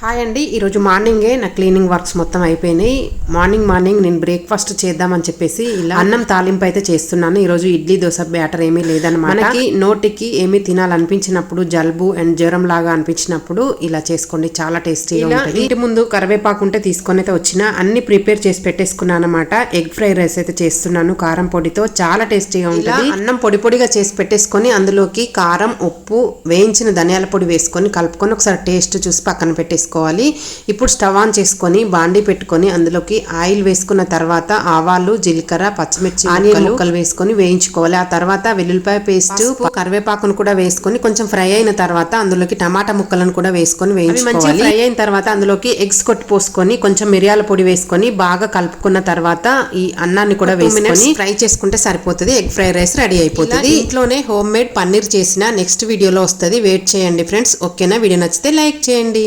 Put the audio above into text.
Hi అండి, ఈరోజు మార్నింగే నా క్లీనింగ్ వర్క్స్ మొత్తం అయిపోయినాయి. మార్నింగ్ నేను బ్రేక్ఫాస్ట్ చేద్దామని చెప్పేసి ఇలా అన్నం తాలింపు అయితే చేస్తున్నాను. ఈరోజు ఇడ్లీ దోశ బ్యాటర్ ఏమీ లేదనమాట. మనకి నోటికి ఏమీ తినాలనిపించినప్పుడు, జలుబు అండ్ జ్వరం లాగా అనిపించినప్పుడు ఇలా చేసుకోండి, చాలా టేస్టీగా ఉంటుంది. ఇంటి ముందు కరివేపాకు ఉంటే తీసుకొని అయితే వచ్చిన అన్ని ప్రిపేర్ చేసి పెట్టేసుకున్నాను అనమాట. ఎగ్ ఫ్రై రైస్ అయితే చేస్తున్నాను కారం పొడితో, చాలా టేస్టీగా ఉంటుంది. అన్నం పొడి పొడిగా చేసి పెట్టేసుకొని అందులోకి కారం, ఉప్పు, వేయించిన ధనియాల పొడి వేసుకొని కలుపుకొని ఒకసారి టేస్ట్ చూసి పక్కన పెట్టేసుకోవాలి. ఇప్పుడు స్టవ్ ఆన్ చేసుకొని బాండీ పెట్టుకొని అందులోకి ఆయిల్ వేసుకున్న తర్వాత ఆవాలు, జీలకర్ర, పచ్చిమిర్చి, ఆనియన్ ముక్కలు వేసుకొని వేయించుకోవాలి. ఆ తర్వాత వెల్లుల్లిపాయ పేస్ట్, కరివేపాకును కూడా వేసుకొని కొంచెం ఫ్రై అయిన తర్వాత అందులోకి టమాటా ముక్కలను కూడా వేసుకొని వేయించుకోవాలి. ఫ్రై అయిన తర్వాత అందులోకి ఎగ్స్ కొట్టి పోసుకొని కొంచెం మిరియాల పొడి వేసుకొని బాగా కలుపుకున్న తర్వాత ఈ అన్నాన్ని కూడా వేసుకొని ఫ్రై చేసుకుంటే సరిపోతుంది. ఎగ్ ఫ్రై రైస్ రెడీ అయిపోతుంది. ఇంట్లోనే హోమ్ మేడ్ పన్నీర్ చేసిన నెక్స్ట్ వీడియోలో వస్తుంది. వెయిట్ చేయండి ఫ్రెండ్స్. ఓకేనా? వీడియో నచ్చితే లైక్ చేయండి.